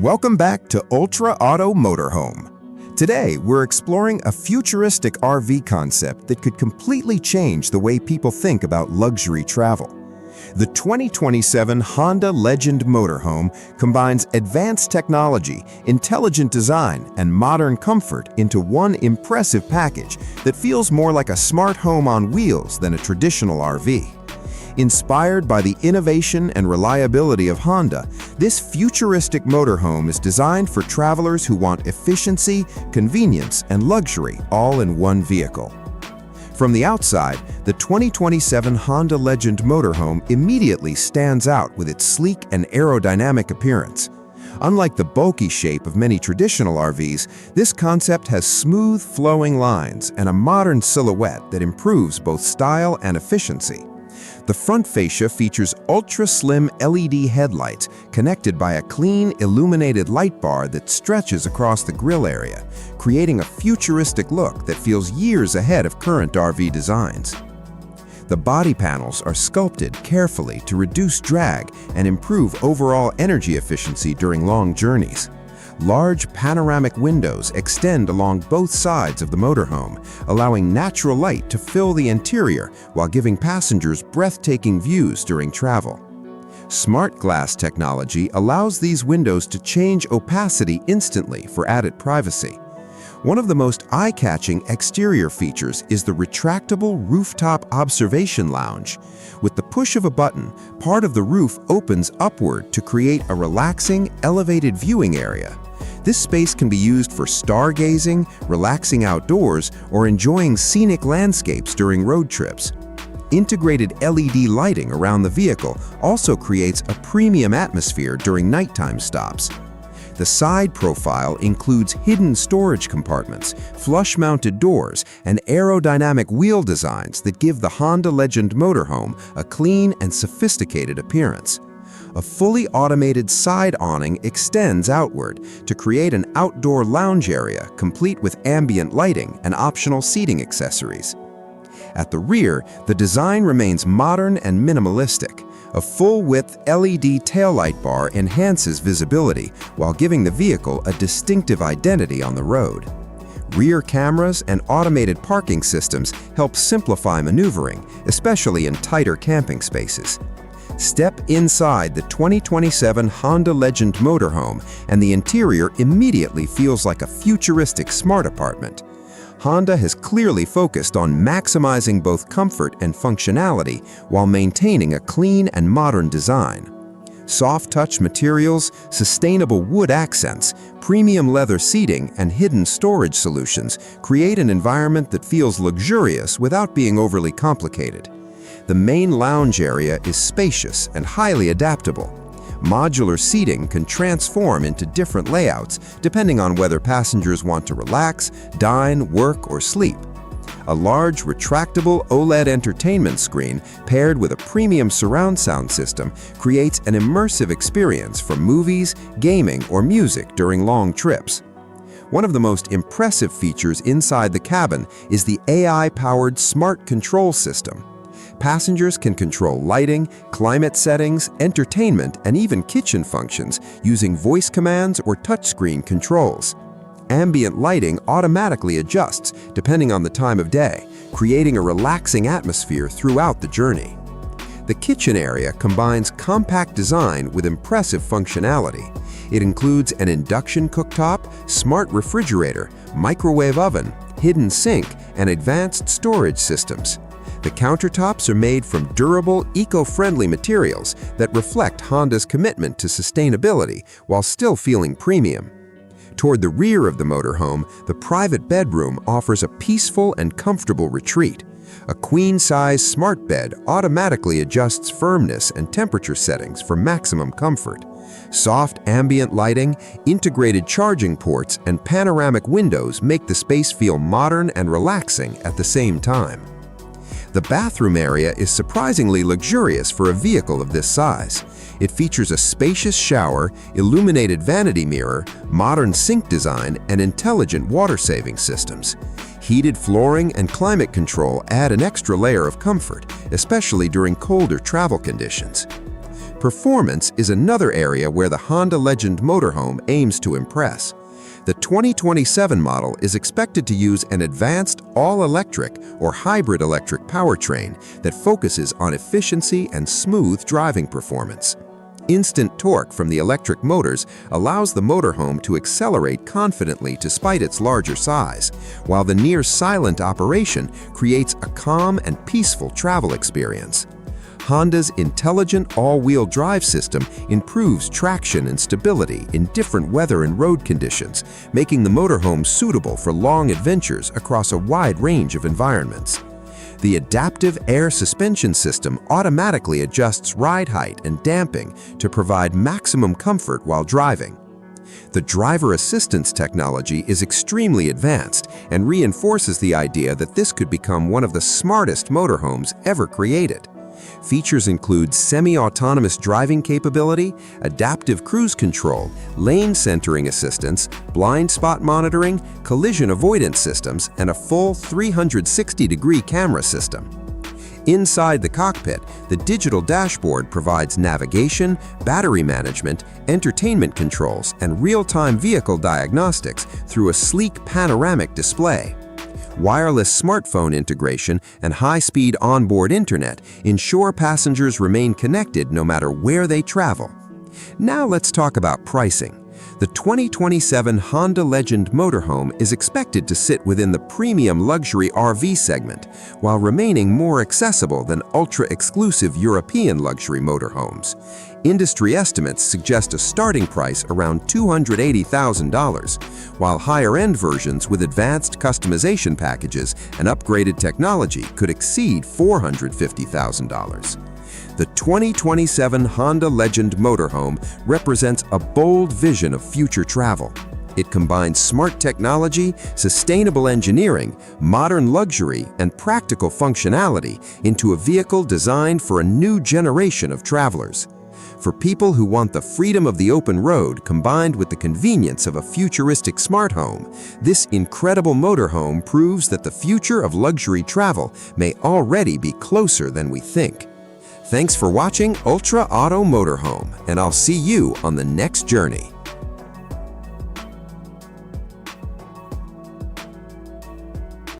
Welcome back to Ultra Auto Motorhome. Today, we're exploring a futuristic RV concept that could completely change the way people think about luxury travel. The 2027 Honda Legend Motorhome combines advanced technology, intelligent design, and modern comfort into one impressive package that feels more like a smart home on wheels than a traditional RV. Inspired by the innovation and reliability of Honda, this futuristic motorhome is designed for travelers who want efficiency, convenience, and luxury all in one vehicle. From the outside, the 2027 Honda Legend Motorhome immediately stands out with its sleek and aerodynamic appearance. Unlike the bulky shape of many traditional RVs, this concept has smooth, flowing lines and a modern silhouette that improves both style and efficiency. The front fascia features ultra-slim LED headlights connected by a clean, illuminated light bar that stretches across the grille area, creating a futuristic look that feels years ahead of current RV designs. The body panels are sculpted carefully to reduce drag and improve overall energy efficiency during long journeys. Large panoramic windows extend along both sides of the motorhome, allowing natural light to fill the interior while giving passengers breathtaking views during travel. Smart glass technology allows these windows to change opacity instantly for added privacy. One of the most eye-catching exterior features is the retractable rooftop observation lounge. With the push of a button, part of the roof opens upward to create a relaxing, elevated viewing area. This space can be used for stargazing, relaxing outdoors, or enjoying scenic landscapes during road trips. Integrated LED lighting around the vehicle also creates a premium atmosphere during nighttime stops. The side profile includes hidden storage compartments, flush-mounted doors, and aerodynamic wheel designs that give the Honda Legend Motorhome a clean and sophisticated appearance. A fully automated side awning extends outward to create an outdoor lounge area complete with ambient lighting and optional seating accessories. At the rear, the design remains modern and minimalistic. A full-width LED taillight bar enhances visibility while giving the vehicle a distinctive identity on the road. Rear cameras and automated parking systems help simplify maneuvering, especially in tighter camping spaces. Step inside the 2027 Honda Legend Motorhome and the interior immediately feels like a futuristic smart apartment. Honda has clearly focused on maximizing both comfort and functionality while maintaining a clean and modern design. Soft-touch materials, sustainable wood accents, premium leather seating, and hidden storage solutions create an environment that feels luxurious without being overly complicated. The main lounge area is spacious and highly adaptable. Modular seating can transform into different layouts depending on whether passengers want to relax, dine, work, or sleep. A large retractable OLED entertainment screen paired with a premium surround sound system creates an immersive experience for movies, gaming, or music during long trips. One of the most impressive features inside the cabin is the AI-powered smart control system. Passengers can control lighting, climate settings, entertainment, and even kitchen functions using voice commands or touchscreen controls. Ambient lighting automatically adjusts depending on the time of day, creating a relaxing atmosphere throughout the journey. The kitchen area combines compact design with impressive functionality. It includes an induction cooktop, smart refrigerator, microwave oven, hidden sink, and advanced storage systems. The countertops are made from durable, eco-friendly materials that reflect Honda's commitment to sustainability while still feeling premium. Toward the rear of the motorhome, the private bedroom offers a peaceful and comfortable retreat. A queen-size smart bed automatically adjusts firmness and temperature settings for maximum comfort. Soft ambient lighting, integrated charging ports, and panoramic windows make the space feel modern and relaxing at the same time. The bathroom area is surprisingly luxurious for a vehicle of this size. It features a spacious shower, illuminated vanity mirror, modern sink design, and intelligent water-saving systems. Heated flooring and climate control add an extra layer of comfort, especially during colder travel conditions. Performance is another area where the Honda Legend Motorhome aims to impress. The 2027 model is expected to use an advanced all-electric or hybrid electric powertrain that focuses on efficiency and smooth driving performance. Instant torque from the electric motors allows the motorhome to accelerate confidently despite its larger size, while the near-silent operation creates a calm and peaceful travel experience. Honda's intelligent all-wheel drive system improves traction and stability in different weather and road conditions, making the motorhome suitable for long adventures across a wide range of environments. The adaptive air suspension system automatically adjusts ride height and damping to provide maximum comfort while driving. The driver assistance technology is extremely advanced and reinforces the idea that this could become one of the smartest motorhomes ever created. Features include semi-autonomous driving capability, adaptive cruise control, lane centering assistance, blind spot monitoring, collision avoidance systems, and a full 360-degree camera system. Inside the cockpit, the digital dashboard provides navigation, battery management, entertainment controls, and real-time vehicle diagnostics through a sleek panoramic display. Wireless smartphone integration and high-speed onboard internet ensure passengers remain connected no matter where they travel. Now let's talk about pricing. The 2027 Honda Legend Motorhome is expected to sit within the premium luxury RV segment, while remaining more accessible than ultra-exclusive European luxury motorhomes. Industry estimates suggest a starting price around $280,000, while higher-end versions with advanced customization packages and upgraded technology could exceed $450,000. The 2027 Honda Legend Motorhome represents a bold vision of future travel. It combines smart technology, sustainable engineering, modern luxury, and practical functionality into a vehicle designed for a new generation of travelers. For people who want the freedom of the open road combined with the convenience of a futuristic smart home, this incredible motorhome proves that the future of luxury travel may already be closer than we think. Thanks for watching Ultra Auto Motorhome, and I'll see you on the next journey.